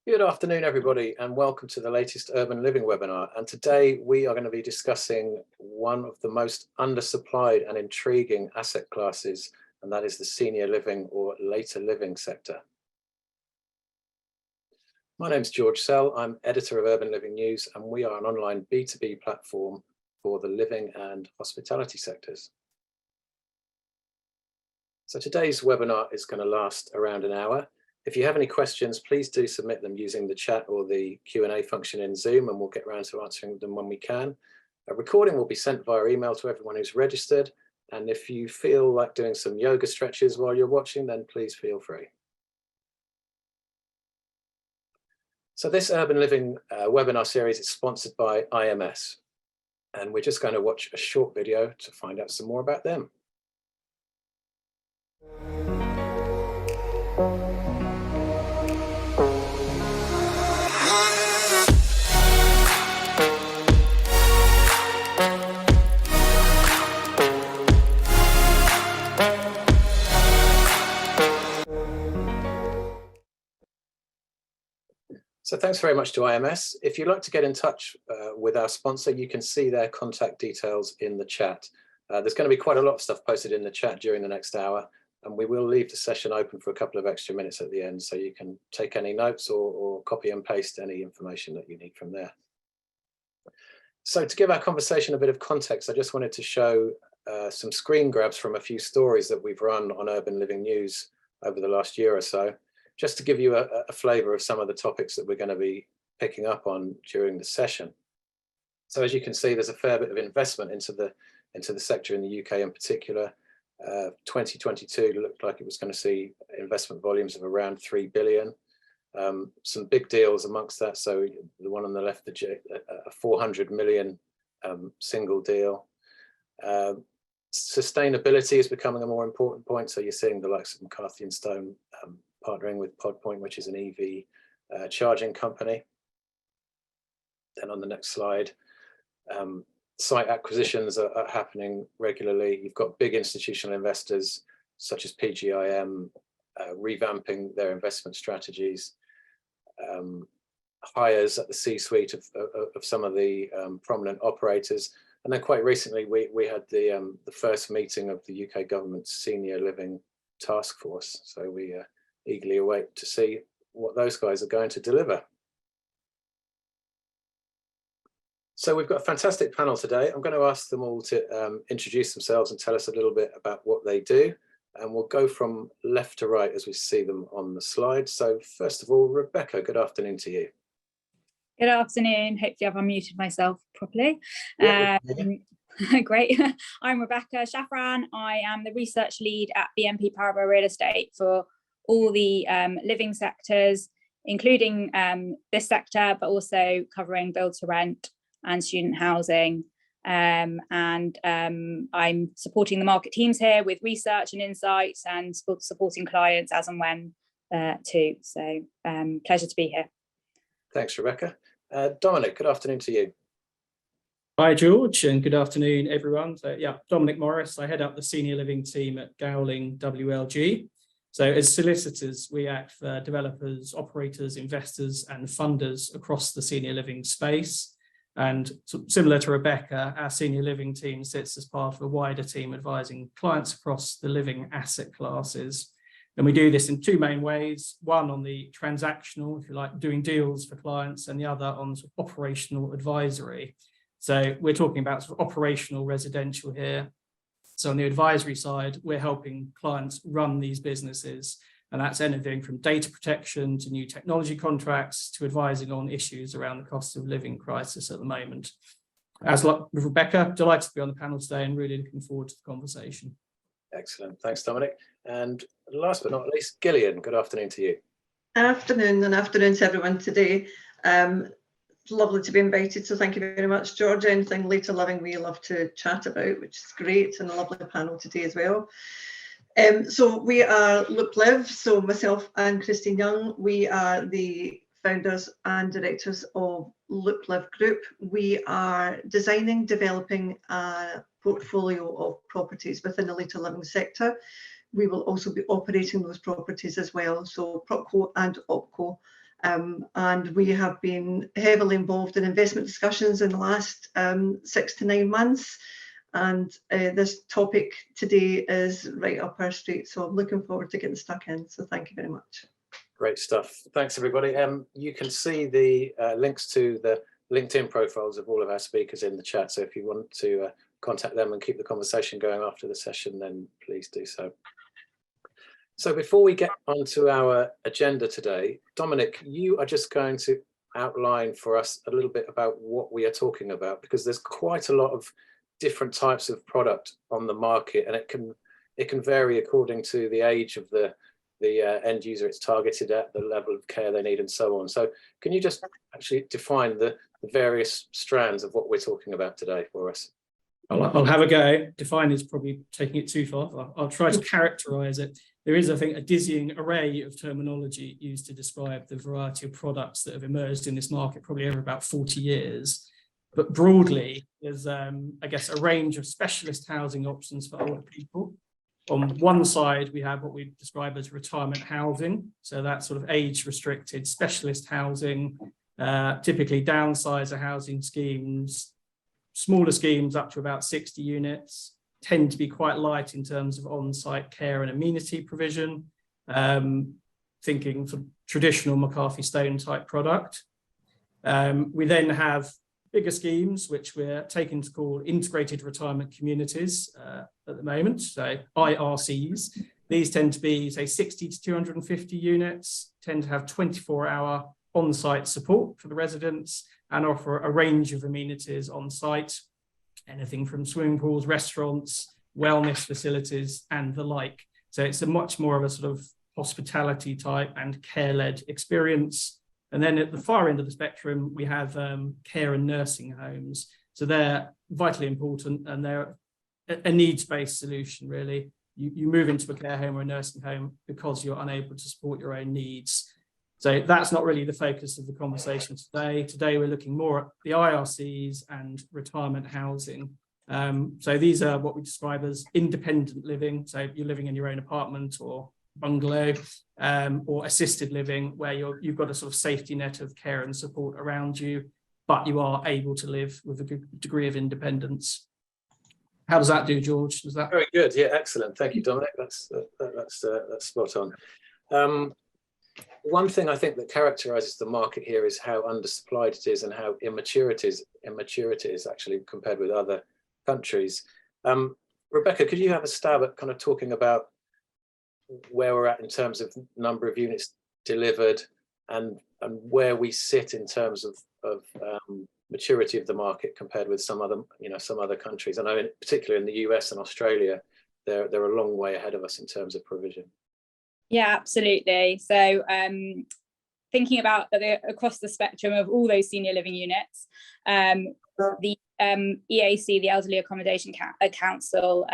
Good afternoon, everybody, and welcome to the latest Urban Living webinar. And today we are going to be discussing one of the most undersupplied and intriguing asset classes, and that is the senior living or later living sector. My name's George Sell. I'm editor of Urban Living News, and we are an online B2B platform for the living and hospitality sectors. So today's webinar is going to last around an hour. If you have any questions, please do submit them using the chat or the Q&A function in Zoom, and we'll get around to answering them when we can. A recording will be sent via email to everyone who's registered. And if you feel like doing some yoga stretches while you're watching, then please feel free. So this Urban Living webinar series is sponsored by IMS. And we're just going to watch a short video to find out some more about them. So thanks very much to IMS. If you'd like to get in touch with our sponsor, you can see their contact details in the chat. There's going to be quite a lot of stuff posted in the chat during the next hour, and we will leave the session open for a couple of extra minutes at the end, so you can take any notes or copy and paste any information that you need from there. So to give our conversation a bit of context, I just wanted to show some screen grabs from a few stories that we've run on Urban Living News over the last year or so, just to give you a flavour of some of the topics that we're going to be picking up on during the session. So as you can see, there's a fair bit of investment into the sector in the UK in particular. 2022 looked like it was going to see investment volumes of around 3 billion. Some big deals amongst that. So the one on the left, a 400 million single deal. Sustainability is becoming a more important point. So you're seeing the likes of McCarthy and Stone partnering with PodPoint, which is an EV charging company. Then on the next slide, site acquisitions are happening regularly. You've got big institutional investors such as PGIM revamping their investment strategies. Hires at the C-suite of some of the prominent operators. And then quite recently, we had the first meeting of the UK government's senior living task force. So we eagerly await to see what those guys are going to deliver. So we've got a fantastic panel today. I'm going to ask them all to introduce themselves and tell us a little bit about what they do. And we'll go from left to right as we see them on the slide. So first of all, Rebecca, good afternoon to you. Good afternoon. Hopefully I've unmuted myself properly. Yeah, Great. I'm Rebecca Shafran. I am the research lead at BNP Paribas Real Estate for all the living sectors, including this sector, but also covering build to rent and student housing. I'm supporting the market teams here with research and insights and supporting clients as and when too. So pleasure to be here. Thanks, Rebecca. Dominic, good afternoon to you. Hi, George, and good afternoon, everyone. So yeah, Dominic Morris. I head up the senior living team at Gowling WLG. So as solicitors, we act for developers, operators, investors, and funders across the senior living space. And similar to Rebecca, our senior living team sits as part of a wider team advising clients across the living asset classes. And we do this in two main ways, one on the transactional, if you like, doing deals for clients, and the other on sort of operational advisory. So we're talking about sort of operational residential here. So on the advisory side, we're helping clients run these businesses. And that's anything from data protection to new technology contracts to advising on issues around the cost of living crisis at the moment. As with Rebecca, delighted to be on the panel today and really looking forward to the conversation. Excellent. Thanks, Dominic. And last but not least, Gillian, good afternoon to you. Afternoon, and afternoon to everyone today. It's lovely to be invited, so thank you very much, George. Anything later living we love to chat about, which is great, and a lovely panel today as well. So we are Loopliv, so myself and Christine Young, we are the founders and directors of Loopliv Group. We are designing, developing a portfolio of properties within the later living sector. We will also be operating those properties as well, so PropCo and OpCo, And we have been heavily involved in investment discussions in the last 6 to 9 months. And this topic today is right up our street. So I'm looking forward to getting stuck in. So thank you very much. Great stuff. Thanks, everybody. You can see the links to the LinkedIn profiles of all of our speakers in the chat. So if you want to contact them and keep the conversation going after the session, then please do so. So before we get onto our agenda today, Dominic, you are just going to outline for us a little bit about what we are talking about, because there's quite a lot of different types of product on the market, and it can vary according to the age of the end user it's targeted at, the level of care they need, and so on. So can you just actually define the various strands of what we're talking about today for us? I'll have a go. Define is probably taking it too far. I'll try to characterize it. There is, I think, a dizzying array of terminology used to describe the variety of products that have emerged in this market probably over about 40 years. But broadly, there's, I guess, a range of specialist housing options for older people. On one side, we have what we describe as retirement housing. So that's sort of age-restricted specialist housing, typically downsizer housing schemes, smaller schemes up to about 60 units, tend to be quite light in terms of on-site care and amenity provision, thinking for traditional McCarthy Stone type product. We then have bigger schemes, which we're taking to call integrated retirement communities at the moment, so IRCs. These tend to be, say, 60 to 250 units, tend to have 24-hour on-site support for the residents and offer a range of amenities on site, anything from swimming pools, restaurants, wellness facilities, and the like. So it's a much more of a sort of hospitality type and care-led experience. And then at the far end of the spectrum, we have care and nursing homes. So they're vitally important, and they're a needs-based solution, really. You move into a care home or a nursing home because you're unable to support your own needs. So that's not really the focus of the conversation today. Today, we're looking more at the IRCs and retirement housing. So these are what we describe as independent living. So you're living in your own apartment or bungalow, or assisted living, where you've got a sort of safety net of care and support around you, but you are able to live with a good degree of independence. How does that do, George? Does that... Very good. Yeah, excellent. Thank you, Dominic. That's spot on. One thing I think that characterises the market here is how undersupplied it is and how immature it is actually compared with other countries. Rebecca, could you have a stab at kind of talking about where we're at in terms of number of units delivered and where we sit in terms of maturity of the market compared with some other countries? I know, particularly in the US and Australia, they're a long way ahead of us in terms of provision. Yeah, absolutely. So thinking about across the spectrum of all those senior living units, the EAC, the Elderly Accommodation Council,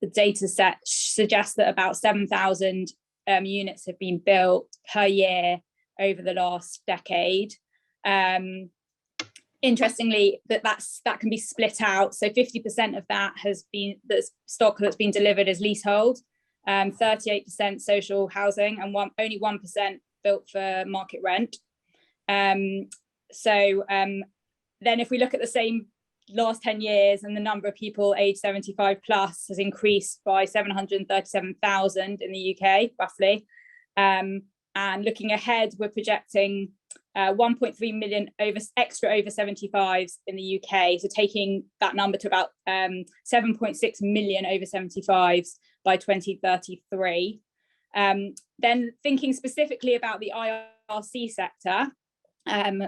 the data set suggests that about 7,000 units have been built per year over the last decade. Interestingly, that can be split out. So 50% of that has been the stock that's been delivered as leasehold, 38% social housing, and only 1% built for market rent. Then if we look at the same last 10 years, and the number of people aged 75 plus has increased by 737,000 in the UK, roughly. And looking ahead, we're projecting 1.3 million extra over 75s in the UK. So taking that number to about 7.6 million over 75s by 2033. Then thinking specifically about the IRC sector,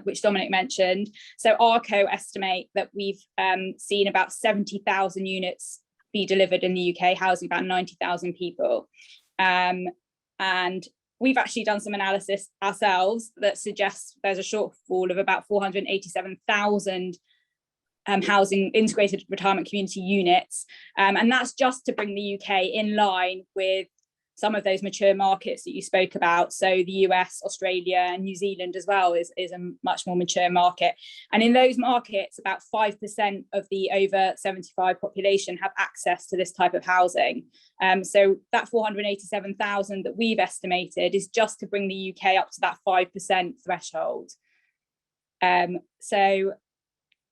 which Dominic mentioned. So ARCO estimate that we've seen about 70,000 units be delivered in the UK, housing about 90,000 people. And we've actually done some analysis ourselves that suggests there's a shortfall of about 487,000 housing integrated retirement community units. And that's just to bring the UK in line with some of those mature markets that you spoke about. So the US, Australia, and New Zealand as well is a much more mature market. And in those markets, about 5% of the over 75 population have access to this type of housing. So that 487,000 that we've estimated is just to bring the UK up to that 5% threshold. So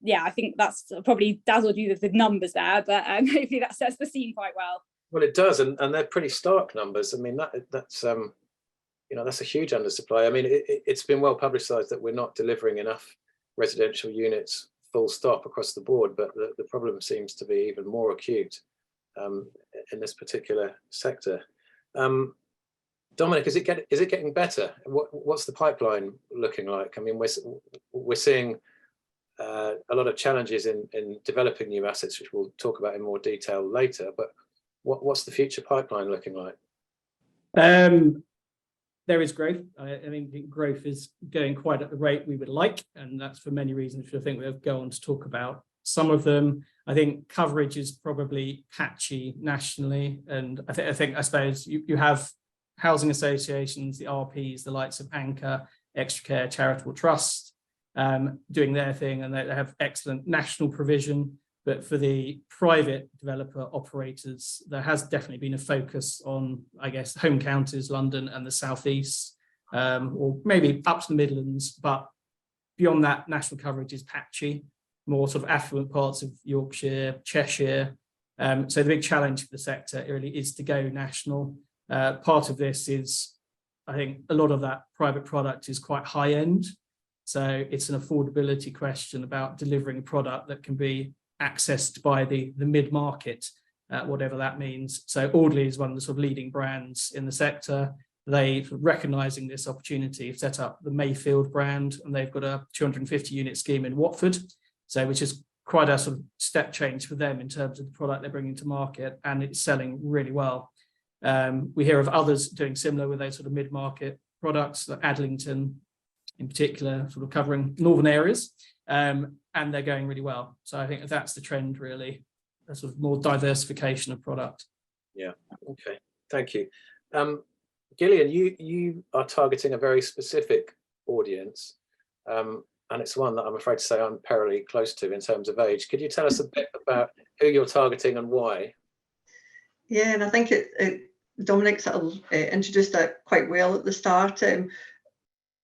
yeah, I think that's probably dazzled you with the numbers there, but hopefully that sets the scene quite well. Well, it does, and they're pretty stark numbers. I mean, that's that's a huge undersupply. I mean, it's been well publicised that we're not delivering enough residential units full stop across the board, but the problem seems to be even more acute in this particular sector. Dominic, is it getting better? What's the pipeline looking like? I mean, we're seeing a lot of challenges in developing new assets, which we'll talk about in more detail later, but what's the future pipeline looking like? There is growth. I think growth is going quite at the rate we would like, and that's for many reasons, which I think we'll go on to talk about. Some of them, I think coverage is probably patchy nationally, and I suppose you have housing associations, the RPs, the likes of Anchor, Extracare, Charitable Trust, doing their thing, and they have excellent national provision. But for the private developer operators, there has definitely been a focus on, I guess, home counties, London and the southeast, or maybe up to the Midlands. But beyond that, national coverage is patchy, more sort of affluent parts of Yorkshire, Cheshire. So the big challenge for the sector really is to go national. Part of this is, I think, a lot of that private product is quite high end. So it's an affordability question about delivering a product that can be accessed by the mid-market, whatever that means. So Audley is one of the sort of leading brands in the sector. They, recognizing this opportunity, have set up the Mayfield brand, and they've got a 250 unit scheme in Watford, so which is quite a sort of step change for them in terms of the product they're bringing to market, and it's selling really well. We hear of others doing similar with those sort of mid-market products, like Adlington in particular, sort of covering northern areas, and they're going really well. So I think that's the trend, really, a sort of more diversification of product. Yeah. Okay. Thank you. Gillian, you are targeting a very specific audience, and it's one that I'm afraid to say I'm perilously close to in terms of age. Could you tell us a bit about who you're targeting and why? Yeah, and I think Dominic sort of introduced that quite well at the start.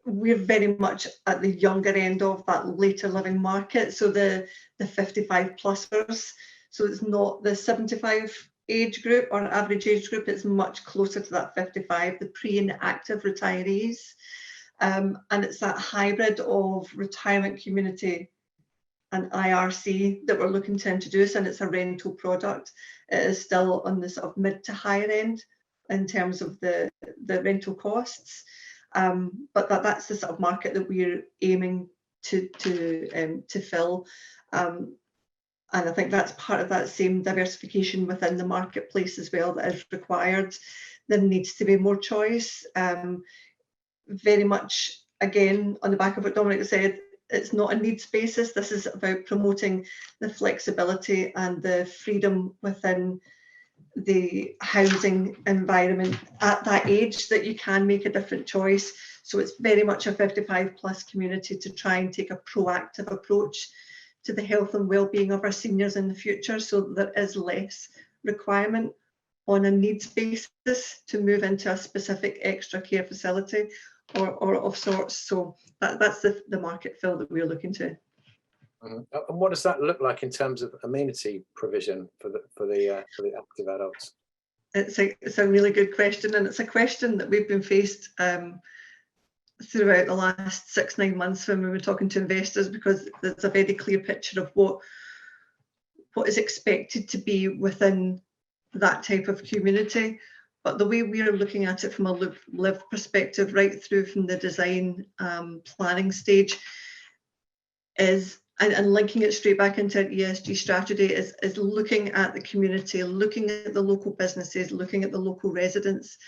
We're very much at the younger end of that later living market, so the 55 plusers. So it's not the 75 age group or average age group, it's much closer to that 55, the pre and active retirees. And it's that hybrid of retirement community and IRC that we're looking to introduce, and it's a rental product. It is still on the sort of mid to higher end in terms of the rental costs. But that's the sort of market that we're aiming to fill, and I think that's part of that same diversification within the marketplace as well that is required. There needs to be more choice. Very much, again, on the back of what Dominic said, it's not a needs basis. This is about promoting the flexibility and the freedom within the housing environment at that age, that you can make a different choice. So it's very much a 55 plus community to try and take a proactive approach to the health and well-being of our seniors in the future, so there is less requirement on a needs basis to move into a specific extra care facility or of sorts. So that's the market fill that we're looking to. And what does that look like in terms of amenity provision for the active adults? It's a really good question, and it's a question that we've been faced throughout the last 6-9 months when we were talking to investors, because there's a very clear picture of what is expected to be within that type of community. But the way we are looking at it from a Loopliv perspective, right through from the design planning stage, is and linking it straight back into an ESG strategy, is looking at the community, looking at the local businesses, looking at the local residents,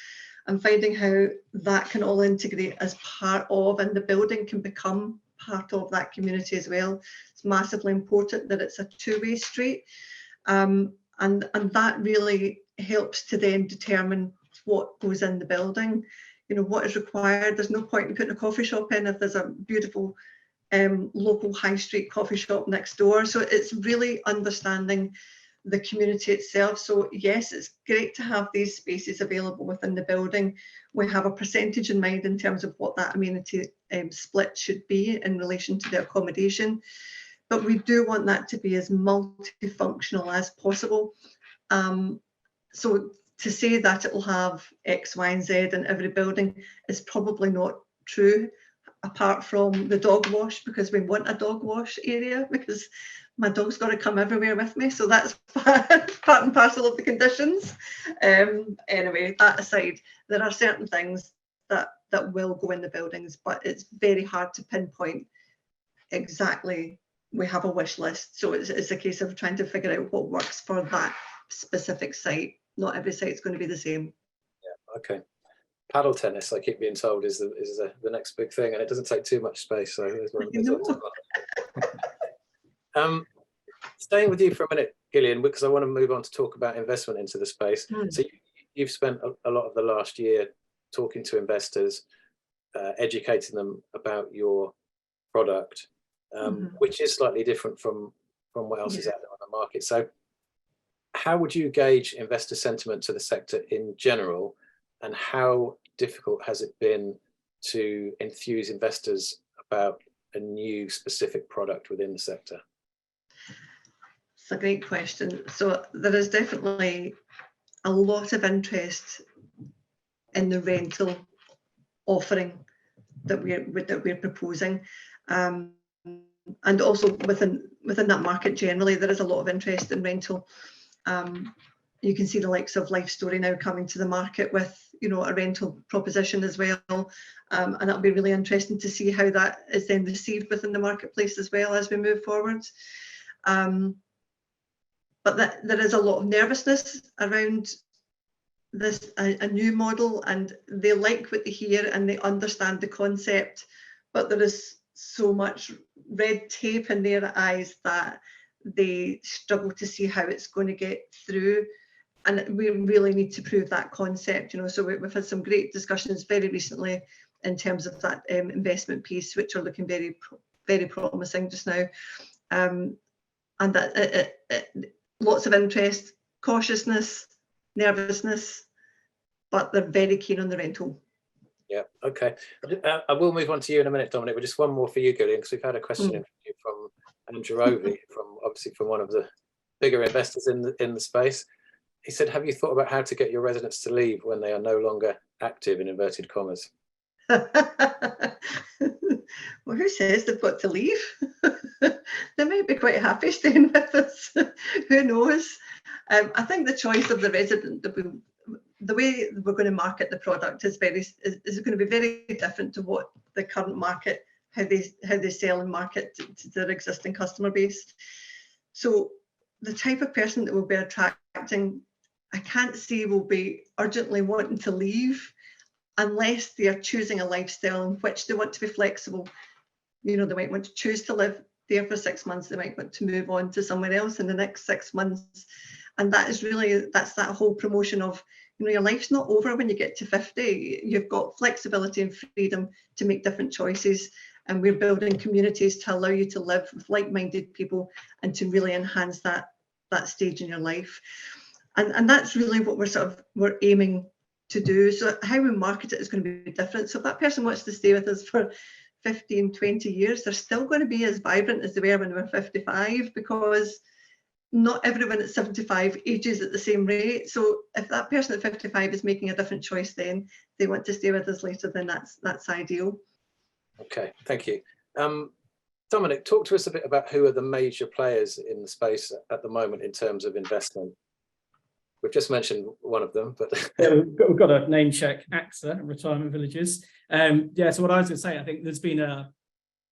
and finding how that can all integrate as part of, and the building can become part of that community as well. It's massively important that it's a two-way street, and that really helps to then determine what goes in the building, you know, what is required. There's no point in putting a coffee shop in if there's a beautiful local high street coffee shop next door. So it's really understanding the community itself. So yes, it's great to have these spaces available within the building. We have a percentage in mind in terms of what that amenity split should be in relation to the accommodation, but we do want that to be as multifunctional as possible. So to say that it will have X, Y, and Z in every building is probably not true, apart from the dog wash, because we want a dog wash area, because my dog's got to come everywhere with me. So that's part and parcel of the conditions. Anyway, that aside, there are certain things that will go in the buildings, but it's very hard to pinpoint exactly. We have a wish list. So it's a case of trying to figure out what works for that specific site. Not every site is going to be the same. Yeah, okay. Paddle tennis, I keep being told, is the next big thing, and it doesn't take too much space. So there's one. Staying with you for a minute, Gillian, because I want to move on to talk about investment into the space. So you've spent a lot of the last year talking to investors, educating them about your product, which is slightly different from what else is out there on the market. So how would you gauge investor sentiment to the sector in general, and how difficult has it been to enthuse investors about a new specific product within the sector? It's a great question. So there is definitely a lot of interest in the rental offering that we're proposing, and also within that market generally, there is a lot of interest in rental. You can see the likes of Life Story now coming to the market with, you know, a rental proposition as well, and that'll be really interesting to see how that is then received within the marketplace as well as we move forward. But there is a lot of nervousness around this, a new model, and they like what they hear and they understand the concept, but there is so much red tape in their eyes that they struggle to see how it's going to get through. And we really need to prove that concept, you know. So we've had some great discussions very recently in terms of that investment piece, which are looking very, very promising just now. And that lots of interest, cautiousness, nervousness, but they're very keen on the rental. Yeah, okay. I will move on to you in a minute, Dominic, but just one more for you, Gillian, because we've had a question from Andrew Ovey, from one of the bigger investors in the space. He said, have you thought about how to get your residents to leave when they are no longer active, in inverted commas? Well, who says they've got to leave? They might be quite happy staying with us. Who knows? I think the choice of the resident, the way we're going to market the product is going to be very different to what the current market, how they sell and market to their existing customer base. So the type of person that we'll be attracting, I can't see will be urgently wanting to leave unless they are choosing a lifestyle in which they want to be flexible. You know, they might want to choose to live there for 6 months. They might want to move on to somewhere else in the next 6 months. And that's that whole promotion of, you know, your life's not over when you get to 50. You've got flexibility and freedom to make different choices. And we're building communities to allow you to live with like-minded people and to really enhance that stage in your life. And that's really what we're aiming to do. So how we market it is going to be different. So if that person wants to stay with us for 15, 20 years, they're still going to be as vibrant as they were when they were 55, because not everyone at 75 ages at the same rate. So if that person at 55 is making a different choice, then they want to stay with us later, then that's ideal. Okay, thank you. Dominic, talk to us a bit about who are the major players in the space at the moment in terms of investment. We've just mentioned one of them, but yeah, we've got a name check, AXA, Retirement Villages. Yeah, so what I was going to say, I think there's been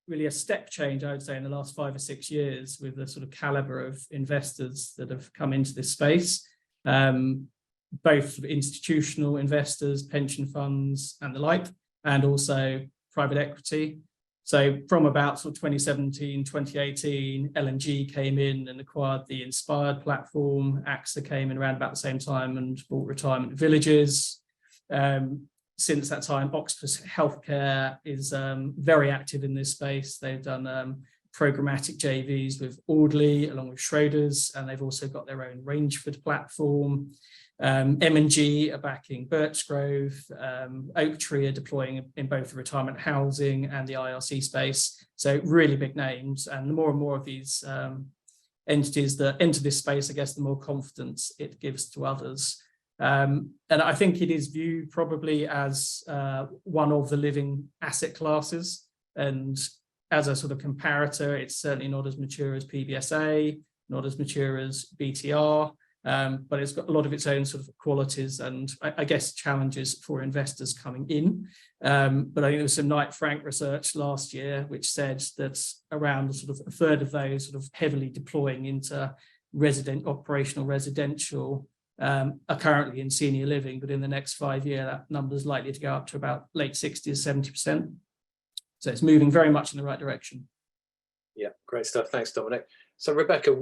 really a step change, I would say, in the last 5 or 6 years with the sort of caliber of investors that have come into this space, both institutional investors, pension funds and the like, and also private equity. So from about sort of 2017, 2018, LNG came in and acquired the Inspired platform. AXA came in around about the same time and bought Retirement Villages. Since that time, Oxford Healthcare is very active in this space. They've done programmatic JVs with Audley along with Schroders, and they've also got their own Rangeford platform. M&G are backing Birchgrove, Oaktree are deploying in both the retirement housing and the IRC space. So really big names, and the more and more of these entities that enter this space, I guess the more confidence it gives to others. And I think it is viewed probably as one of the living asset classes. And as a sort of comparator, it's certainly not as mature as PBSA, not as mature as BTR, but it's got a lot of its own sort of qualities and I guess challenges for investors coming in. But I think there was some Knight Frank research last year which said that around sort of a third of those sort of heavily deploying into operational residential are currently in senior living, but in the next 5 years, that number is likely to go up to about late 60s, 70%. So it's moving very much in the right direction. Yeah, great stuff. Thanks, Dominic. So Rebecca,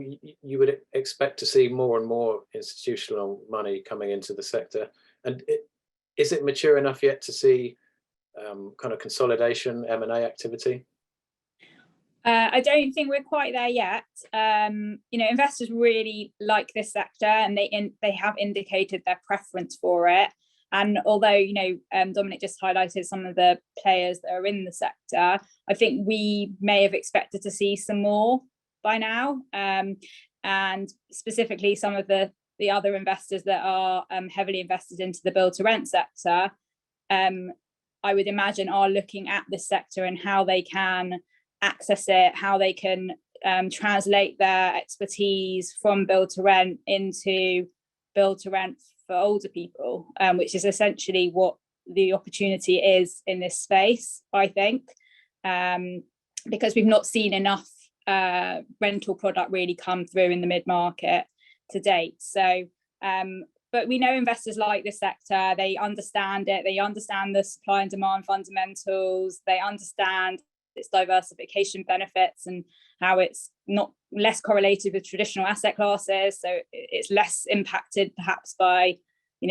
you would expect to see more and more institutional money coming into the sector. And is it mature enough yet to see kind of consolidation, M&A activity? I don't think we're quite there yet. Investors really like this sector, and they have indicated their preference for it. And although, Dominic just highlighted some of the players that are in the sector, I think we may have expected to see some more by now. And specifically some of the other investors that are heavily invested into the build to rent sector, I would imagine are looking at this sector and how they can access it, how they can translate their expertise from build to rent into build to rent for older people, which is essentially what the opportunity is in this space, I think, because we've not seen enough rental product really come through in the mid-market to date. So, but we know investors like this sector, they understand it, they understand the supply and demand fundamentals, they understand its diversification benefits and how it's not less correlated with traditional asset classes, so it's less impacted perhaps by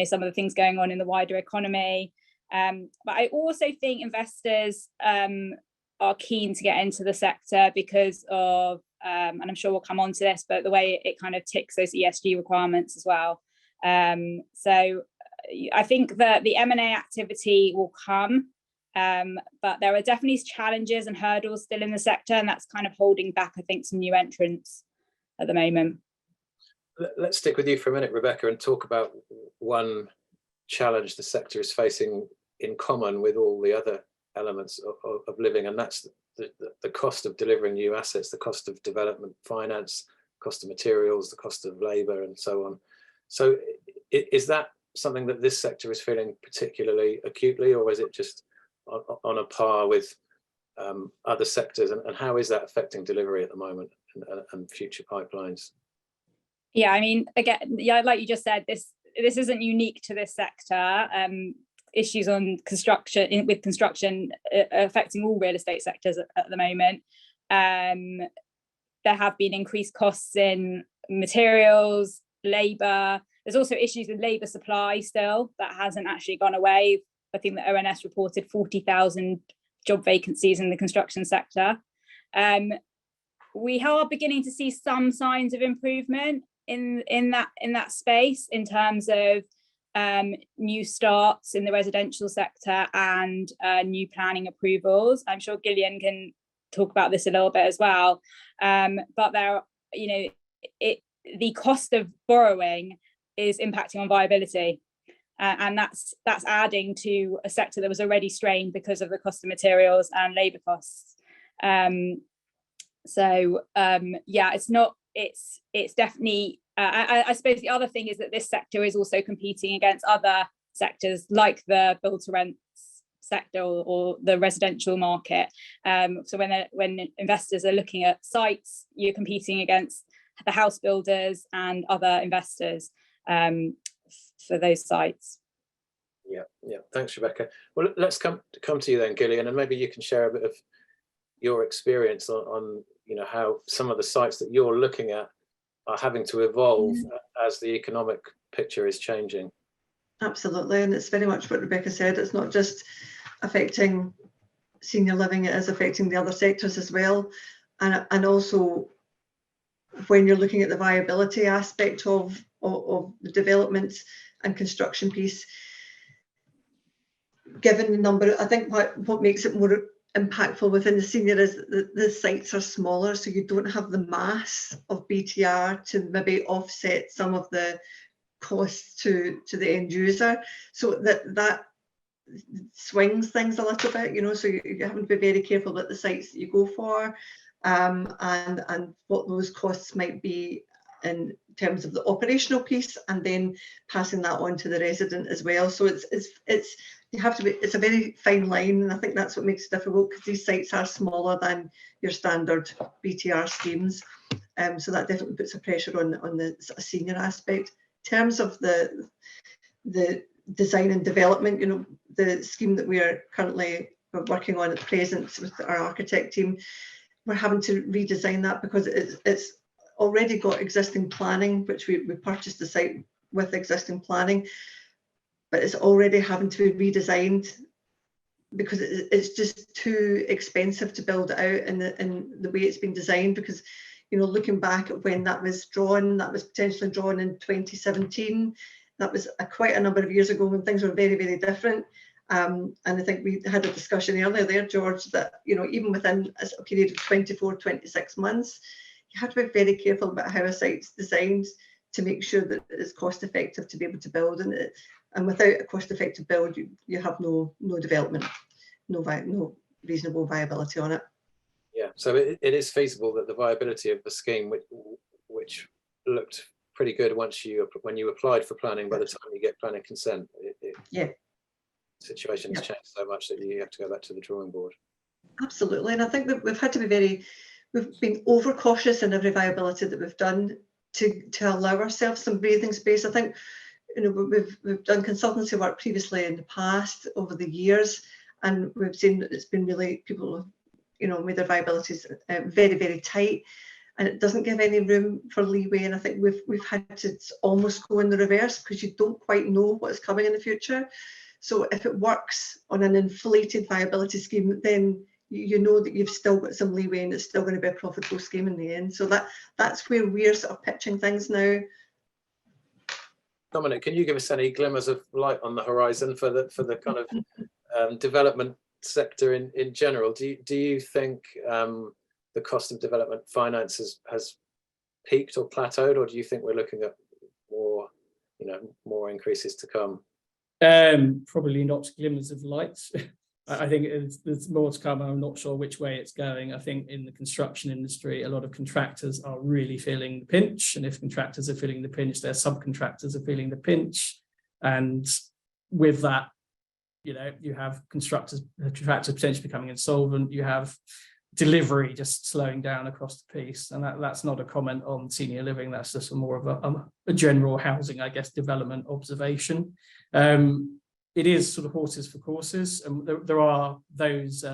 some of the things going on in the wider economy. But I also think investors are keen to get into the sector because of and I'm sure we'll come on to this, but the way it kind of ticks those ESG requirements as well. So I think that the M&A activity will come, but there are definitely challenges and hurdles still in the sector, and that's kind of holding back, I think, some new entrants at the moment. Let's stick with you for a minute, Rebecca, and talk about one challenge the sector is facing in common with all the other elements of living, and that's the cost of delivering new assets, the cost of development finance, cost of materials, the cost of labour, and so on. So is that something that this sector is feeling particularly acutely, or is it just on a par with other sectors, and how is that affecting delivery at the moment and future pipelines? Yeah, I mean, again, like you just said, this isn't unique to this sector. Issues on construction affecting all real estate sectors at the moment. There have been increased costs in materials, labour. There's also issues with labour supply still that hasn't actually gone away. I think the ONS reported 40,000 job vacancies in the construction sector. We are beginning to see some signs of improvement in that space in terms of new starts in the residential sector and new planning approvals. I'm sure Gillian can talk about this a little bit as well. But there, the cost of borrowing is impacting on viability. And that's adding to a sector that was already strained because of the cost of materials and labour costs. It's definitely, I suppose the other thing is that this sector is also competing against other sectors like the build to rent sector or the residential market. So when investors are looking at sites, you're competing against the house builders and other investors for those sites. Yeah. Thanks, Rebecca. Well, let's come to you then, Gillian, and maybe you can share a bit of your experience on how some of the sites that you're looking at are having to evolve as the economic picture is changing. Absolutely, and it's very much what Rebecca said. It's not just affecting senior living, it is affecting the other sectors as well. And also, when you're looking at the viability aspect of the development and construction piece, given the number, I think what makes it more impactful within the senior is that the sites are smaller, so you don't have the mass of BTR to maybe offset some of the costs to the end user. So that swings things a little bit, you know, so you have to be very careful about the sites that you go for, and what those costs might be in terms of the operational piece, and then passing that on to the resident as well. So it's you have to be, it's a very fine line, and I think that's what makes it difficult, because these sites are smaller than your standard BTR schemes. So that definitely puts a pressure on the sort of senior aspect. In terms of the design and development, you know, the scheme that we are currently working on at present with our architect team, we're having to redesign that because it's already got existing planning, which we purchased the site with existing planning, but it's already having to be redesigned because it's just too expensive to build it out in the way it's been designed. Because, you know, looking back at when that was drawn, that was potentially drawn in 2017. That was quite a number of years ago when things were very, very different. And I think we had a discussion earlier there, George, that, you know, even within a period of 24, 26 months, you have to be very careful about how a site's designed to make sure that it's cost effective to be able to build. And without a cost effective build, you have no development, no reasonable viability on it. Yeah, so it is feasible that the viability of the scheme, which looked pretty good when you applied for planning, by the time you get planning consent, yeah, situation has changed so much that you have to go back to the drawing board. Absolutely, and I think that we've had to be we've been overcautious in every viability that we've done to allow ourselves some breathing space. I think, you know, we've done consultancy work previously in the past over the years, and we've seen that it's been really, people have, you know, made their viabilities very, very tight, and it doesn't give any room for leeway. And I think we've had to almost go in the reverse, because you don't quite know what's coming in the future. So if it works on an inflated viability scheme, then you know that you've still got some leeway and it's still going to be a profitable scheme in the end. So that's where we're sort of pitching things now. Dominic, can you give us any glimmers of light on the horizon for the kind of development sector in general? Do you think the cost of development finance has peaked or plateaued, or do you think we're looking at more increases to come? Probably not glimmers of light. I think there's more to come. I'm not sure which way it's going. I think in the construction industry, a lot of contractors are really feeling the pinch. And if contractors are feeling the pinch, their subcontractors are feeling the pinch. And with that, you know, you have contractors potentially becoming insolvent. You have delivery just slowing down across the piece. And that's not a comment on senior living. That's just more of a general housing, I guess, development observation. It is sort of horses for courses, and there are those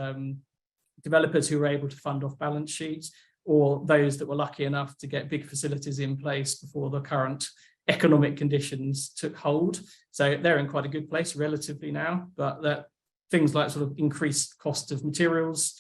developers who were able to fund off balance sheets, or those that were lucky enough to get big facilities in place before the current economic conditions took hold. So they're in quite a good place relatively now, but that things like sort of increased cost of materials,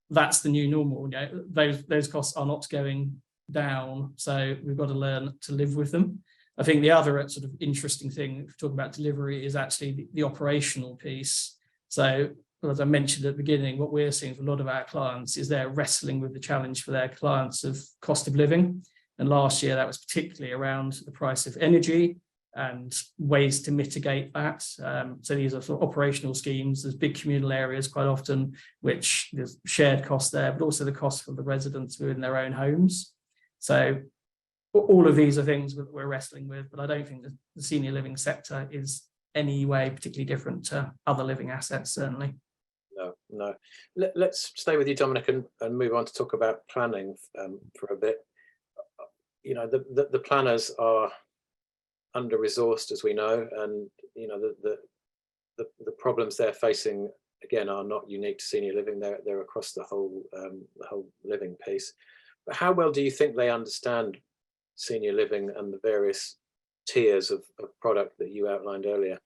that's the new normal. You know, those costs are not going down, so we've got to learn to live with them. I think the other sort of interesting thing, if we talk about delivery, is actually the operational piece. So, as I mentioned at the beginning, what we're seeing for a lot of our clients is they're wrestling with the challenge for their clients of cost of living. And last year, that was particularly around the price of energy and ways to mitigate that. So these are sort of operational schemes. There's big communal areas quite often, which there's shared costs there, but also the cost for the residents who are in their own homes. So all of these are things that we're wrestling with, but I don't think the senior living sector is any way particularly different to other living assets, certainly. No. Let's stay with you, Dominic, and move on to talk about planning for a bit. You know, the planners are under-resourced, as we know, and you know the problems they're facing, again, are not unique to senior living. They're across the whole living piece. But how well do you think they understand senior living and the various tiers of product that you outlined earlier?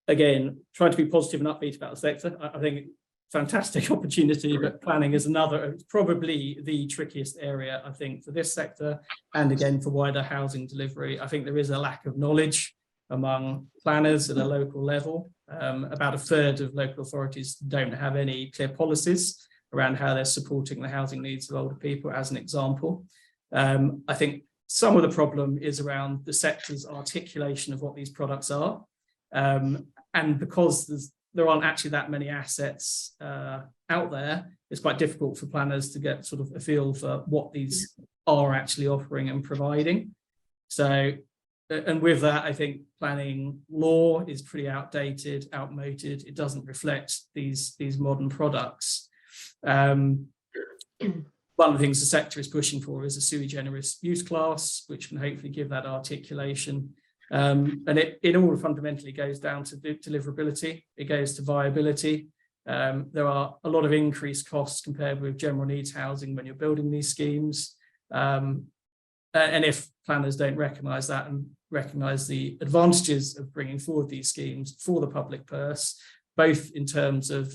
Again, trying to be positive and upbeat about the sector. I think fantastic opportunity, but planning is another, probably the trickiest area, I think, for this sector, and again for wider housing delivery. I think there is a lack of knowledge among planners at a local level. About a third of local authorities don't have any clear policies around how they're supporting the housing needs of older people, as an example. I think some of the problem is around the sector's articulation of what these products are. And because there aren't actually that many assets out there, it's quite difficult for planners to get sort of a feel for what these are actually offering and providing. So, and with that, I think planning law is pretty outdated, outmoded. It doesn't reflect these modern products. One of the things the sector is pushing for is a sui generis use class, which can hopefully give that articulation. And it all fundamentally goes down to deliverability. It goes to viability. There are a lot of increased costs compared with general needs housing when you're building these schemes. And if planners don't recognise that and recognise the advantages of bringing forward these schemes for the public purse, both in terms of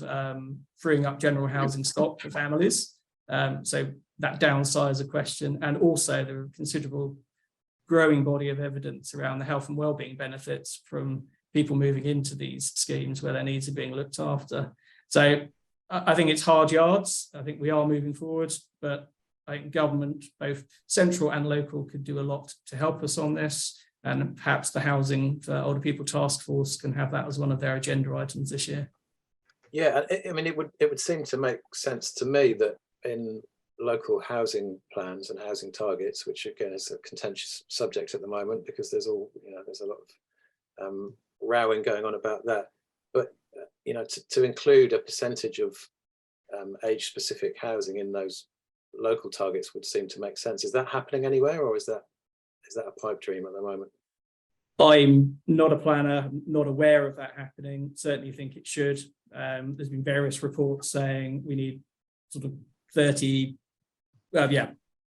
freeing up general housing stock for families, so that downsizer question, and also the considerable growing body of evidence around the health and wellbeing benefits from people moving into these schemes where their needs are being looked after. So I think it's hard yards. I think we are moving forward, but I think government, both central and local, could do a lot to help us on this. And perhaps the Housing for Older People Task Force can have that as one of their agenda items this year. Yeah, I mean, it would seem to make sense to me that in local housing plans and housing targets, which again is a contentious subject at the moment because there's a lot of rowing going on about that. But to include a percentage of age-specific housing in those local targets would seem to make sense. Is that happening anywhere, or is that a pipe dream at the moment? I'm not a planner, not aware of that happening. Certainly think it should. There's been various reports saying we need sort of 30,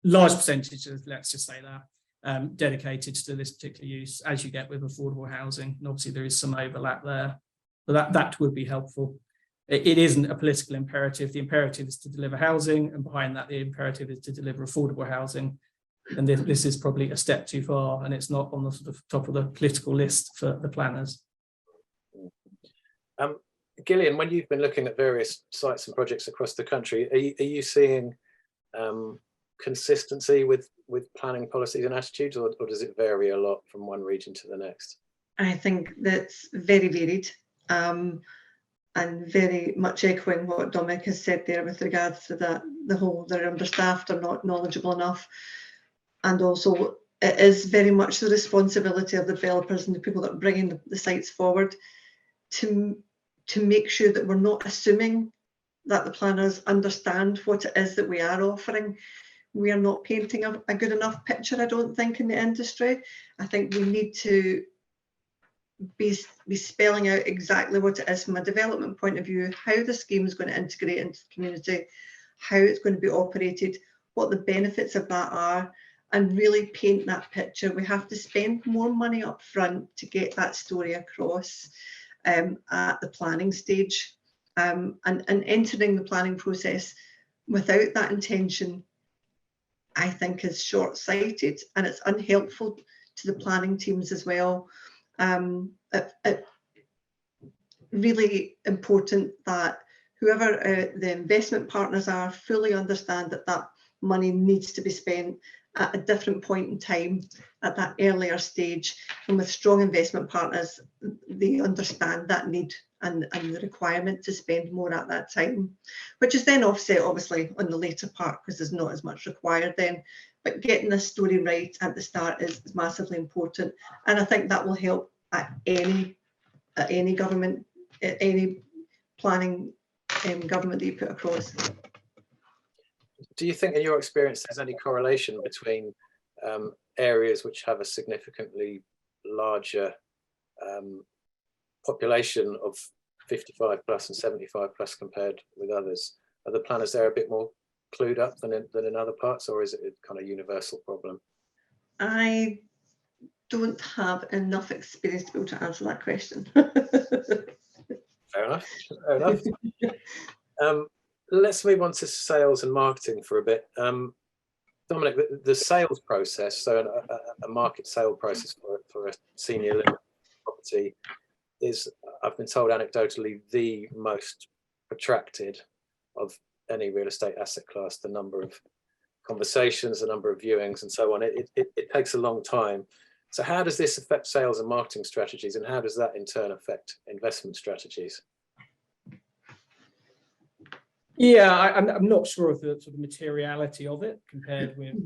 large percentages, let's just say that, dedicated to this particular use, as you get with affordable housing. And obviously there is some overlap there, but that would be helpful. It isn't a political imperative. The imperative is to deliver housing, and behind that, the imperative is to deliver affordable housing. And this is probably a step too far, and it's not on the sort of top of the political list for the planners. Gillian, when you've been looking at various sites and projects across the country, are you seeing consistency with planning policies and attitudes, or does it vary a lot from one region to the next? I think that's very varied, and very much echoing what Dominic has said there with regards to that, they're understaffed or not knowledgeable enough. And also it is very much the responsibility of the developers and the people that are bringing the sites forward to make sure that we're not assuming that the planners understand what it is that we are offering. We are not painting a good enough picture, I don't think, in the industry. I think we need to be spelling out exactly what it is from a development point of view, how the scheme is going to integrate into the community, how it's going to be operated, what the benefits of that are, and really paint that picture. We have to spend more money up front to get that story across at the planning stage. And entering the planning process without that intention, I think, is short-sighted, and it's unhelpful to the planning teams as well. Really important that whoever the investment partners are fully understand that money needs to be spent at a different point in time, at that earlier stage. And with strong investment partners, they understand that need and the requirement to spend more at that time, which is then offset obviously on the later part because there's not as much required then. But getting this story right at the start is massively important, and I think that will help at any government, any planning government that you put across. Do you think, in your experience, there's any correlation between areas which have a significantly larger population of 55 plus and 75 plus compared with others? Are the planners there a bit more clued up than in other parts, or is it a kind of universal problem? I don't have enough experience to be able to answer that question. Fair enough. Fair enough. Let's move on to sales and marketing for a bit. Dominic, the sales process, so a market sale process for a senior living property is, I've been told anecdotally, the most protracted of any real estate asset class. The number of conversations, the number of viewings and so on, it takes a long time. So how does this affect sales and marketing strategies, and how does that in turn affect investment strategies? Yeah, I'm not sure of the sort of materiality of it compared with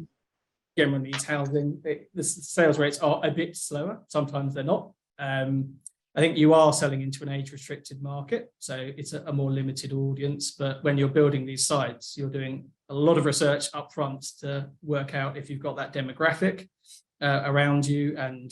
general needs housing. The sales rates are a bit slower. Sometimes they're not. I think you are selling into an age-restricted market, so it's a more limited audience. But when you're building these sites, you're doing a lot of research up front to work out if you've got that demographic around you, and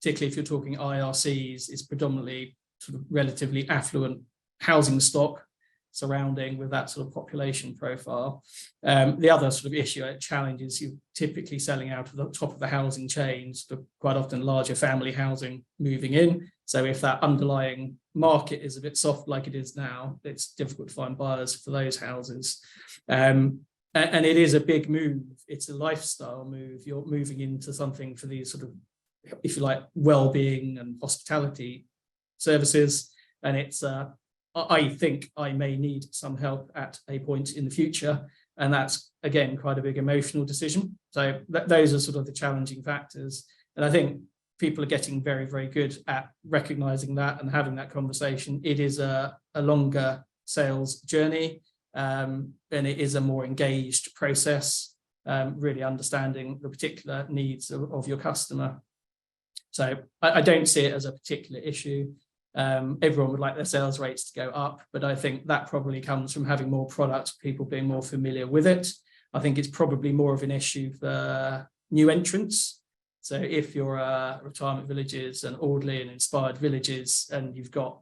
particularly if you're talking IRCs, it's predominantly sort of relatively affluent housing stock surrounding with that sort of population profile. The other sort of issue, challenge, is you're typically selling out of the top of the housing chains, but quite often larger family housing moving in. So if that underlying market is a bit soft like it is now, it's difficult to find buyers for those houses. And it is a big move. It's a lifestyle move. You're moving into something for these sort of, if you like, well-being and hospitality services. And it's I think I may need some help at a point in the future. And that's, again, quite a big emotional decision. So those are sort of the challenging factors. And I think people are getting very, very good at recognizing that and having that conversation. It is a longer sales journey, and it is a more engaged process, really understanding the particular needs of your customer. So I don't see it as a particular issue. Everyone would like their sales rates to go up, but I think that probably comes from having more products, people being more familiar with it. I think it's probably more of an issue for new entrants. So if you're retirement villages and orderly and inspired villages, and you've got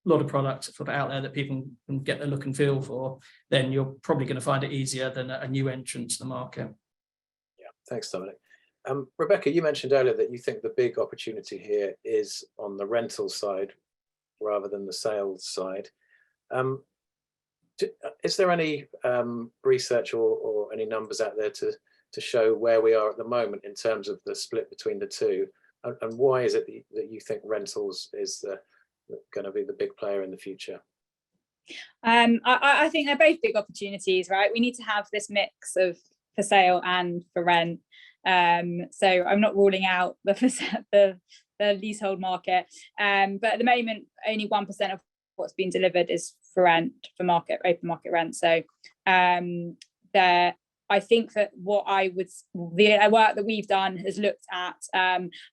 a lot of products sort of out there that people can get the look and feel for, then you're probably going to find it easier than a new entrant to the market. Yeah, thanks, Dominic. Rebecca, you mentioned earlier that you think the big opportunity here is on the rental side rather than the sales side. Is there any research or any numbers out there to show where we are at the moment in terms of the split between the two? And why is it that you think rentals is going to be the big player in the future? I think they're both big opportunities, right? We need to have this mix of for sale and for rent. So I'm not ruling out the leasehold market, but at the moment only 1% of what's been delivered is for rent, for open market rent. So I think that the work that we've done has looked at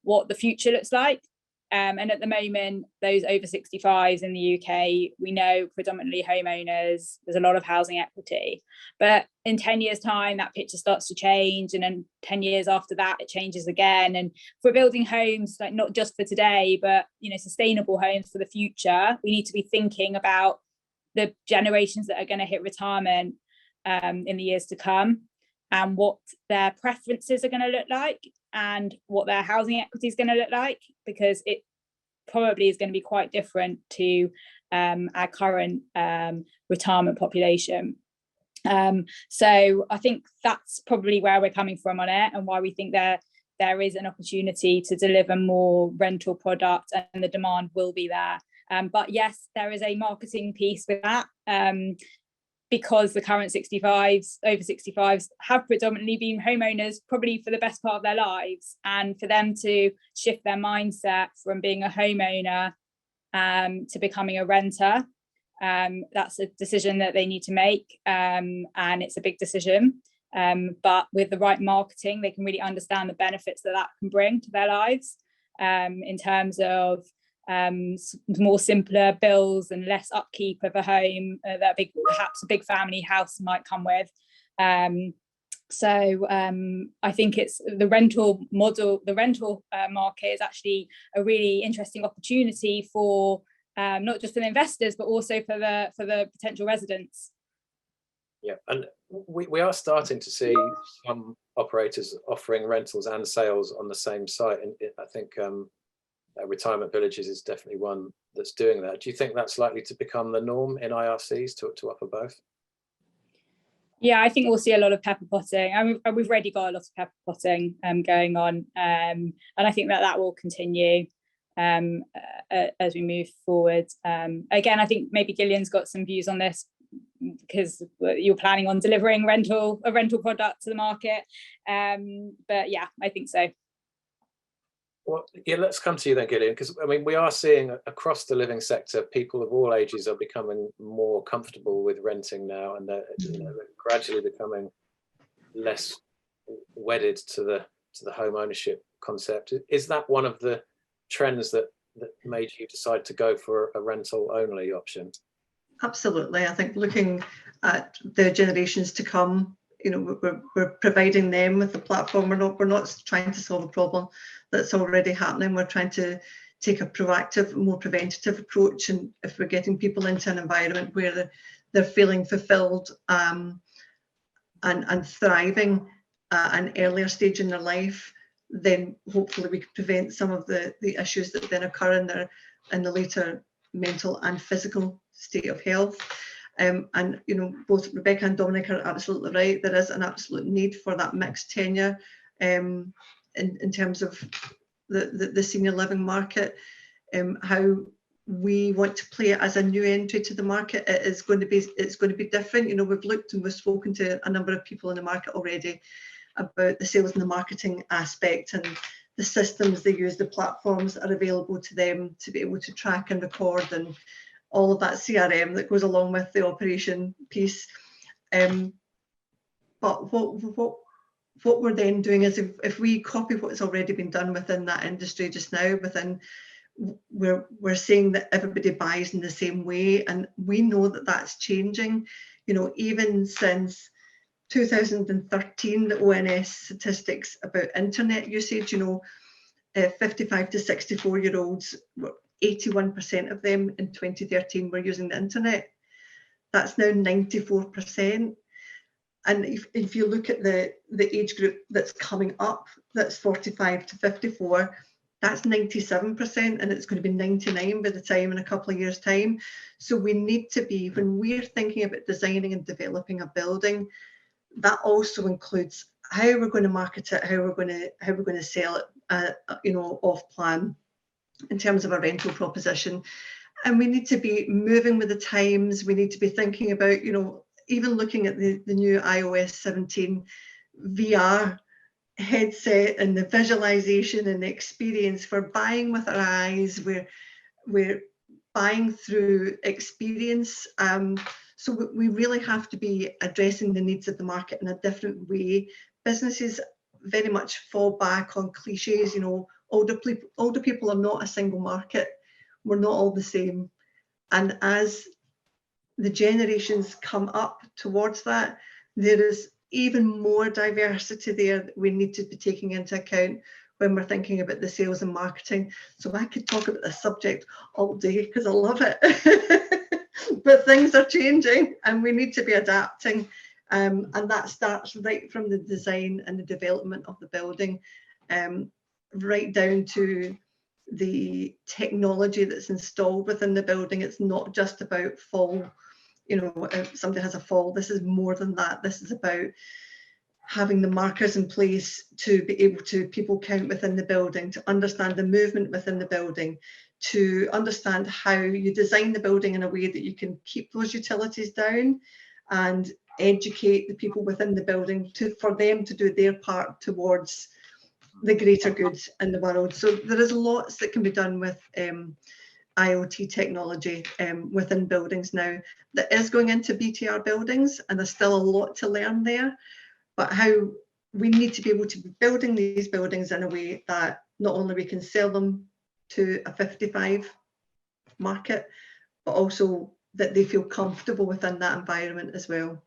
what the future looks like. And at the moment, those over 65s in the UK, we know predominantly homeowners, there's a lot of housing equity. But in 10 years' time, that picture starts to change. And then 10 years after that, it changes again. And if we're building homes, like not just for today, but sustainable homes for the future, we need to be thinking about the generations that are going to hit retirement in the years to come, and what their preferences are going to look like, and what their housing equity is going to look like, because it probably is going to be quite different to our current retirement population. So I think that's probably where we're coming from on it, and why we think there is an opportunity to deliver more rental product, and the demand will be there. But yes, there is a marketing piece with that, because the current over 65s have predominantly been homeowners probably for the best part of their lives, and for them to shift their mindset from being a homeowner to becoming a renter, that's a decision that they need to make, and it's a big decision, but with the right marketing they can really understand the benefits that can bring to their lives, in terms of more simpler bills and less upkeep of a home that perhaps a big family house might come with. So I think it's the rental model. The rental market is actually a really interesting opportunity for not just for the investors, but also for the potential residents. Yeah, and we are starting to see some operators offering rentals and sales on the same site, and I think Retirement Villages is definitely one that's doing that. Do you think that's likely to become the norm in IRCs to offer both? Yeah, I think we'll see a lot of pepper potting. And we've already got a lot of pepper potting going on, and I think that will continue as we move forward. Again, I think maybe Gillian's got some views on this, because you're planning on delivering a rental product to the market. But yeah, I think so. Well, yeah, let's come to you then, Gillian, because I mean, we are seeing across the living sector, people of all ages are becoming more comfortable with renting now, and they're, they're gradually becoming less wedded to the home ownership concept. Is that one of the trends that made you decide to go for a rental only option? Absolutely. I think looking at the generations to come, we're providing them with the platform. We're not trying to solve a problem that's already happening. We're trying to take a proactive, more preventative approach. And if we're getting people into an environment where they're feeling fulfilled and thriving at an earlier stage in their life, then hopefully we can prevent some of the issues that then occur in the later mental and physical state of health. And both Rebecca and Dominic are absolutely right. There is an absolute need for that mixed tenure in terms of the senior living market. How we want to play it as a new entry to the market, it's going to be different. We've looked and we've spoken to a number of people in the market already about the sales and the marketing aspect and the systems they use, the platforms that are available to them to be able to track and record and all of that CRM that goes along with the operation piece. But what we're then doing is if we copy what's already been done within that industry just now, we're seeing that everybody buys in the same way, and we know that that's changing. Even since 2013, the ONS statistics about internet usage, 55 to 64-year-olds, 81% of them in 2013 were using the internet. That's now 94%. And if you look at the age group that's coming up, that's 45 to 54, that's 97%, and it's going to be 99 by the time in a couple of years' time. So we need to be, when we're thinking about designing and developing a building, that also includes how we're going to market it, how we're going to sell it, off plan in terms of a rental proposition. And we need to be moving with the times. We need to be thinking about, even looking at the new iOS 17 VR headset and the visualization and the experience. We're buying with our eyes. We're buying through experience. So we really have to be addressing the needs of the market in a different way. Businesses very much fall back on cliches. Older people are not a single market. We're not all the same. And as the generations come up towards that, there is even more diversity there that we need to be taking into account when we're thinking about the sales and marketing. So I could talk about this subject all day because I love it. But things are changing and we need to be adapting. And that starts right from the design and the development of the building, right down to the technology that's installed within the building. It's not just about fall. If somebody has a fall, this is more than that. This is about having the markers in place to be able to people count within the building, to understand the movement within the building, to understand how you design the building in a way that you can keep those utilities down and educate the people within the building for them to do their part towards the greater good in the world. So there is lots that can be done with IoT technology within buildings now that is going into BTR buildings, and there's still a lot to learn there. But how we need to be able to be building these buildings in a way that not only we can sell them to a 55 market, but also that they feel comfortable within that environment as well.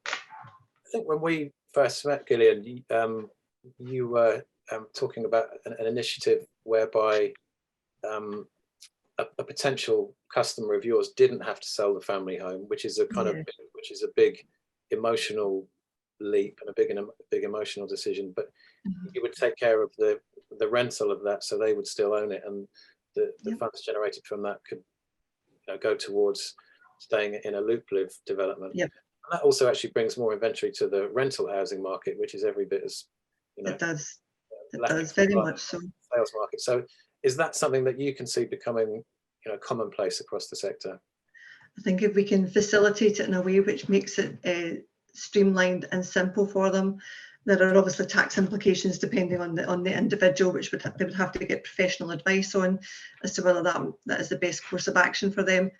I think when we first met, Gillian, you were talking about an initiative whereby a potential customer of yours didn't have to sell the family home, which is a kind of which is a big emotional leap and a big emotional decision, but you would take care of the rental of that, so they would still own it, and the funds generated from that could go towards staying in a Loopliv development. Yep. And that also actually brings more inventory to the rental housing market, which is every bit as it does. It does very much so. Sales market. So is that something that you can see becoming commonplace across the sector? I think if we can facilitate it in a way which makes it streamlined and simple for them. There are obviously tax implications depending on the individual, which they would have to get professional advice on as to whether that is the best course of action for them.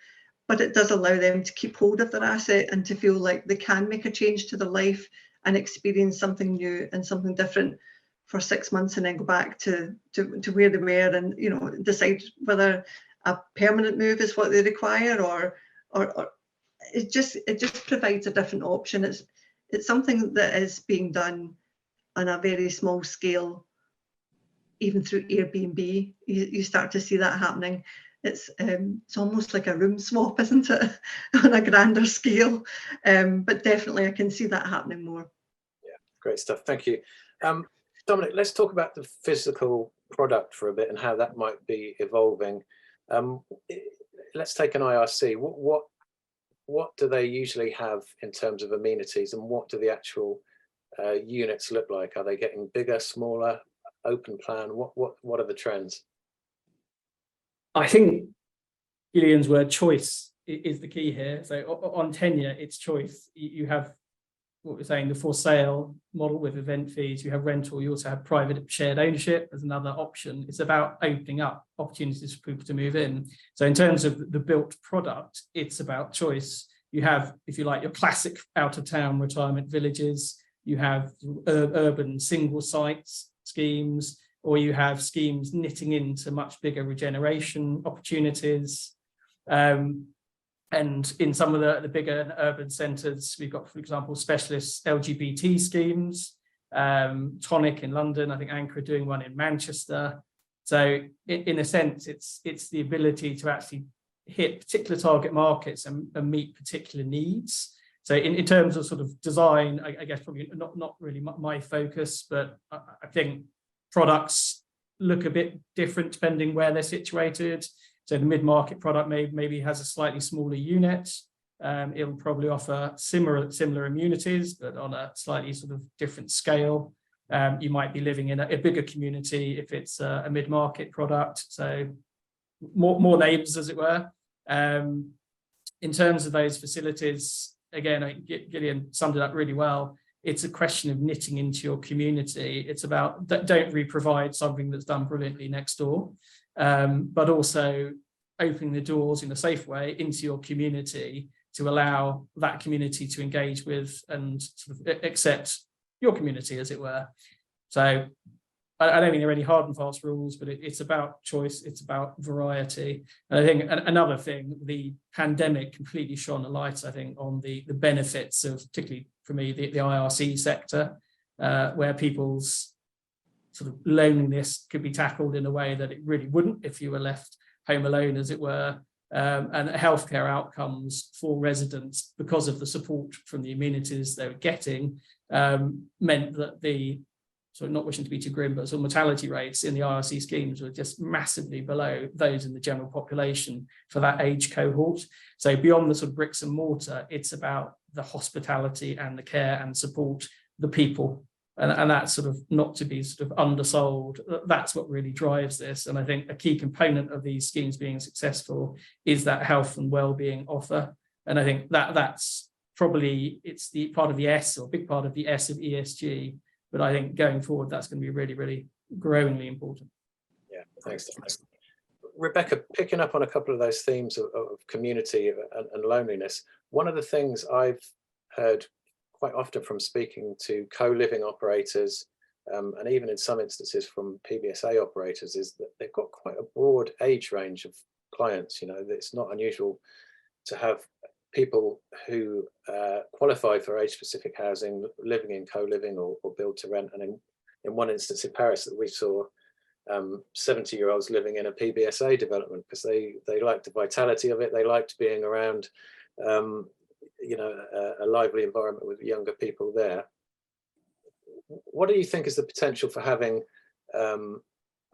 But it does allow them to keep hold of their asset and to feel like they can make a change to their life and experience something new and something different for 6 months, and then go back to where they were, and decide whether a permanent move is what they require, or it just provides a different option. It's something that is being done on a very small scale, even through Airbnb. You start to see that happening. It's almost like a room swap, isn't it, on a grander scale? But definitely I can see that happening more. Yeah, great stuff. Thank you. Dominic, let's talk about the physical product for a bit and how that might be evolving. Let's take an IRC. What do they usually have in terms of amenities, and what do the actual units look like? Are they getting bigger, smaller, open plan? What are the trends? I think Gillian's word choice is the key here. So on tenure, it's choice. You have what we're saying, the for sale model with event fees. You have rental. You also have private shared ownership as another option. It's about opening up opportunities for people to move in. So in terms of the built product, it's about choice. You have, if you like, your classic out of town retirement villages. You have urban single sites schemes, or you have schemes knitting into much bigger regeneration opportunities. And in some of the bigger urban centres, we've got, for example, specialist LGBT schemes, Tonic in London, I think Anchor are doing one in Manchester. So in a sense, it's the ability to actually hit particular target markets and meet particular needs. So in terms of sort of design, I guess probably not really my focus, but I think products look a bit different depending where they're situated. So the mid-market product maybe has a slightly smaller unit. It'll probably offer similar amenities, but on a slightly sort of different scale. You might be living in a bigger community if it's a mid-market product. So more neighbours, as it were. In terms of those facilities, again, Gillian summed it up really well. It's a question of knitting into your community. It's about don't re-provide something that's done brilliantly next door. But also opening the doors in a safe way into your community to allow that community to engage with and sort of accept your community, as it were. So I don't think there are any hard and fast rules, but it's about choice, it's about variety. And I think another thing, the pandemic completely shone a light, I think, on the benefits of, particularly for me, the IRC sector, where people's sort of loneliness could be tackled in a way that it really wouldn't if you were left home alone, as it were, and healthcare outcomes for residents, because of the support from the amenities they were getting, meant that the, so not wishing to be too grim, but sort of mortality rates in the IRC schemes were just massively below those in the general population for that age cohort. So beyond the sort of bricks and mortar, it's about the hospitality and the care and support, the people. And that's sort of not to be sort of undersold. That's what really drives this. And I think a key component of these schemes being successful is that health and well-being offer. And I think that's probably, it's the part of the S, or a big part of the S of ESG. But I think going forward, that's going to be really, really growingly important. Yeah, thanks. Rebecca, picking up on a couple of those themes of community and loneliness, one of the things I've heard quite often from speaking to co-living operators, and even in some instances from PBSA operators, is that they've got quite a broad age range of clients. You know, it's not unusual to have people who qualify for age-specific housing living in co-living or build to rent. And in one instance in Paris that we saw, 70-year-olds living in a PBSA development because they liked the vitality of it. They liked being around you know, a lively environment with younger people there. What do you think is the potential for having kind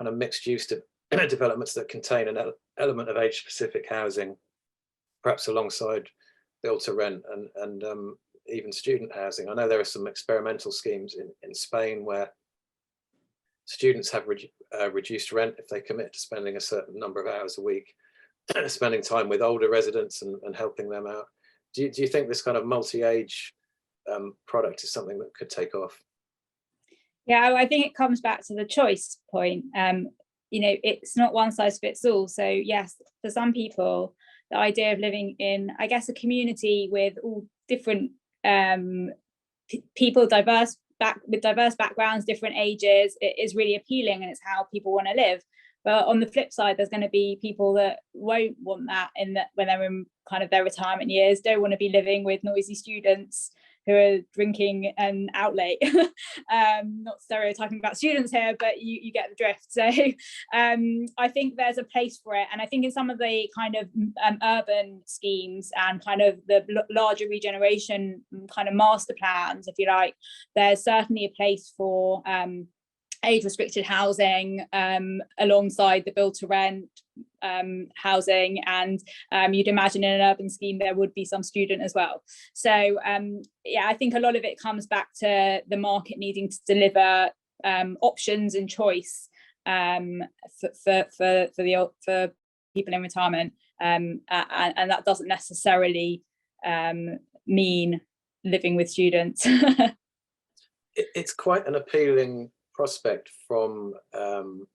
of mixed use developments that contain an element of age-specific housing, perhaps alongside build to rent and even student housing? I know there are some experimental schemes in Spain where students have reduced rent if they commit to spending a certain number of hours a week, spending time with older residents and helping them out. Do you think this kind of multi-age product is something that could take off? Yeah, I think it comes back to the choice point. You know, it's not one size fits all. So yes, for some people, the idea of living in, I guess, a community with all different people, with diverse backgrounds, different ages, it is really appealing, and it's how people want to live. But on the flip side, there's going to be people that won't want that when they're in kind of their retirement years, don't want to be living with noisy students who are drinking and out late. Not stereotyping about students here, but you get the drift. So I think there's a place for it. And I think in some of the kind of urban schemes and kind of the larger regeneration kind of master plans, if you like, there's certainly a place for age-restricted housing alongside the build-to-rent housing, and you'd imagine in an urban scheme there would be some student as well. So yeah, I think a lot of it comes back to the market needing to deliver options and choice for people in retirement, and that doesn't necessarily mean living with students. It's quite an appealing prospect from an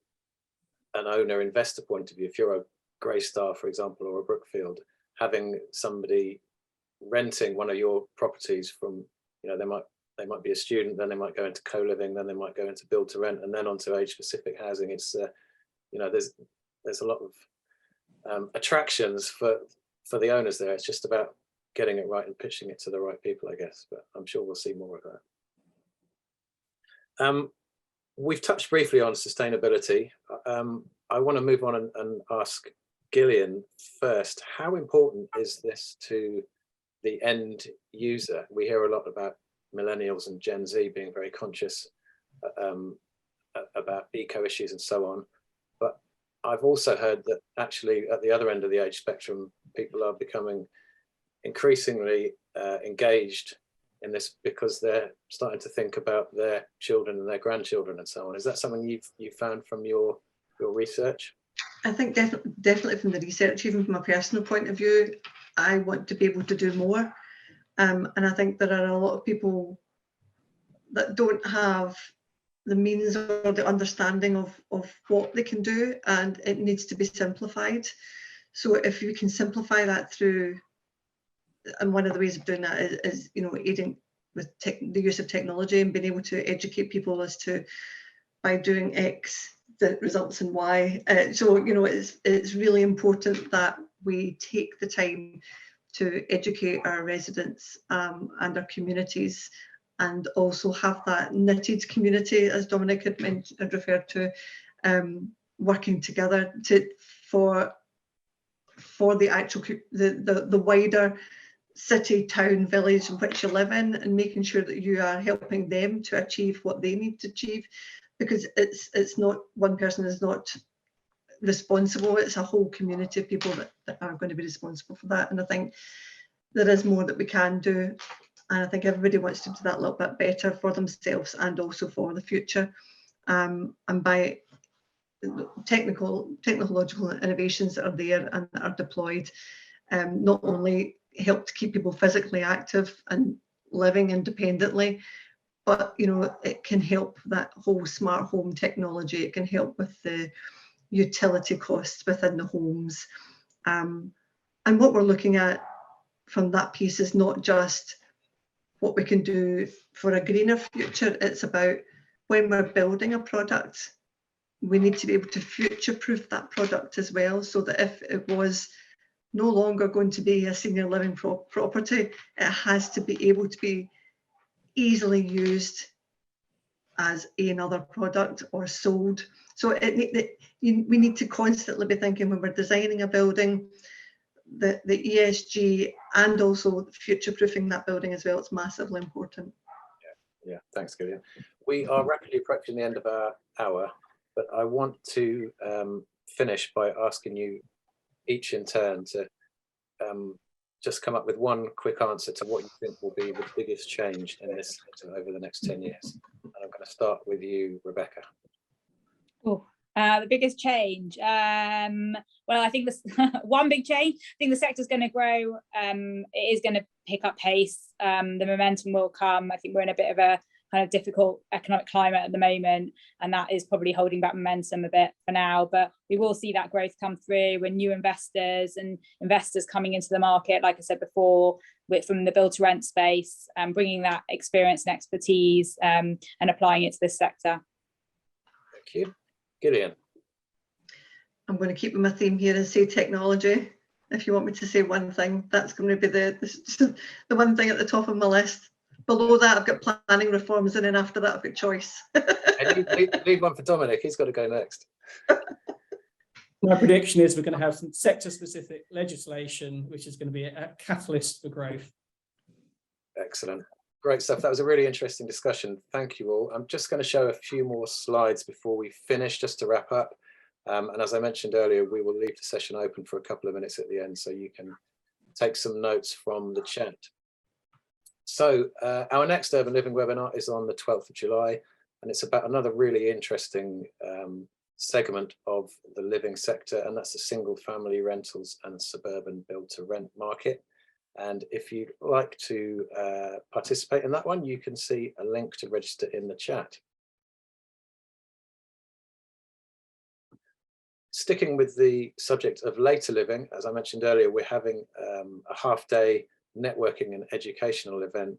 owner investor point of view. If you're a Greystar, for example, or a Brookfield, having somebody renting one of your properties from, you know, they might be a student, then they might go into co-living, then they might go into build to rent, and then onto age-specific housing. It's you know, there's a lot of attractions for the owners there. It's just about getting it right and pitching it to the right people, I guess. But I'm sure we'll see more of that. We've touched briefly on sustainability. I want to move on and ask Gillian first, how important is this to the end user? We hear a lot about millennials and Gen Z being very conscious about eco issues and so on. But I've also heard that actually at the other end of the age spectrum, people are becoming increasingly engaged in this because they're starting to think about their children and their grandchildren and so on. Is that something you've found from your research? I think definitely from the research, even from a personal point of view, I want to be able to do more. And I think there are a lot of people that don't have the means or the understanding of what they can do, and it needs to be simplified. So if you can simplify that through, and one of the ways of doing that is you know, aiding with the use of technology and being able to educate people as to by doing X that results in Y. So you know, it's really important that we take the time to educate our residents and our communities, and also have that knitted community, as Dominic had referred to, working together for the actual the wider city, town, village in which you live in, and making sure that you are helping them to achieve what they need to achieve, because it's not one person is not responsible, it's a whole community of people that are going to be responsible for that. And I think there is more that we can do, and I think everybody wants to do that a little bit better for themselves and also for the future, and by technological innovations that are there and that are deployed, not only help to keep people physically active and living independently, but you know, it can help that whole smart home technology. It can help with the utility costs within the homes, and what we're looking at from that piece is not just what we can do for a greener future. It's about when we're building a product, we need to be able to future-proof that product as well, so that if it was no longer going to be a senior living property, it has to be able to be easily used as another product or sold. So we need to constantly be thinking when we're designing a building, the ESG and also future-proofing that building as well. It's massively important. Yeah, thanks, Gillian. We are rapidly approaching the end of our hour, but I want to finish by asking you each in turn to just come up with one quick answer to what you think will be the biggest change in this sector over the next 10 years. And I'm going to start with you, Rebecca. Oh, the biggest change. Well, I think this one big change. I think the sector's going to grow. It is going to pick up pace. The momentum will come. I think we're in a bit of a kind of difficult economic climate at the moment, and that is probably holding back momentum a bit for now. But we will see that growth come through when new investors coming into the market, like I said before, from the build to rent space, bringing that experience and expertise and applying it to this sector. Thank you. Gillian. I'm going to keep with my theme here and say technology. If you want me to say one thing, that's going to be the one thing at the top of my list. Below that, I've got planning reforms, and then after that, I've got choice. And leave one for Dominic. He's got to go next. My prediction is we're going to have some sector-specific legislation, which is going to be a catalyst for growth. Excellent. Great stuff. That was a really interesting discussion. Thank you all. I'm just going to show a few more slides before we finish, just to wrap up. And as I mentioned earlier, we will leave the session open for a couple of minutes at the end, so you can take some notes from the chat. So our next Urban Living webinar is on the 12th of July, and it's about another really interesting segment of the living sector, and that's the single family rentals and suburban build to rent market. And if you'd like to participate in that one, you can see a link to register in the chat. Sticking with the subject of later living, as I mentioned earlier, we're having a half-day networking and educational event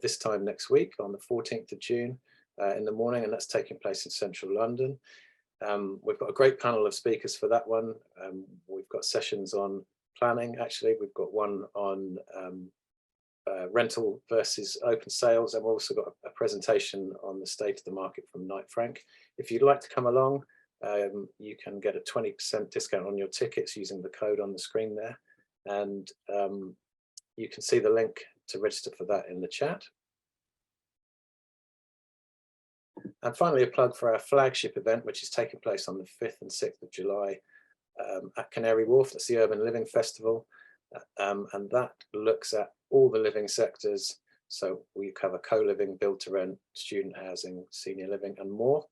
this time next week on the 14th of June in the morning, and that's taking place in central London. We've got a great panel of speakers for that one. We've got sessions on planning, actually. We've got one on rental versus open sales, and we've also got a presentation on the state of the market from Knight Frank. If you'd like to come along, you can get a 20% discount on your tickets using the code on the screen there. And you can see the link to register for that in the chat. And finally, a plug for our flagship event, which is taking place on the 5th and 6th of July at Canary Wharf. That's the Urban Living Festival. And that looks at all the living sectors. So we cover co-living, build to rent, student housing, senior living, and more.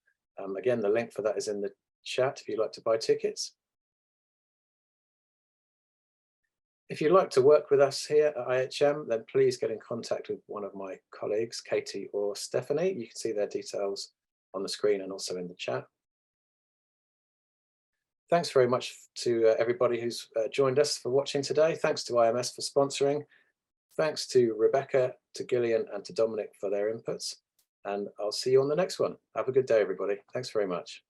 Again, the link for that is in the chat if you'd like to buy tickets. If you'd like to work with us here at IHM, then please get in contact with one of my colleagues, Katie or Stephanie. You can see their details on the screen and also in the chat. Thanks very much to everybody who's joined us for watching today. Thanks to IMS for sponsoring. Thanks to Rebecca, to Gillian, and to Dominic for their inputs. And I'll see you on the next one. Have a good day, everybody. Thanks very much.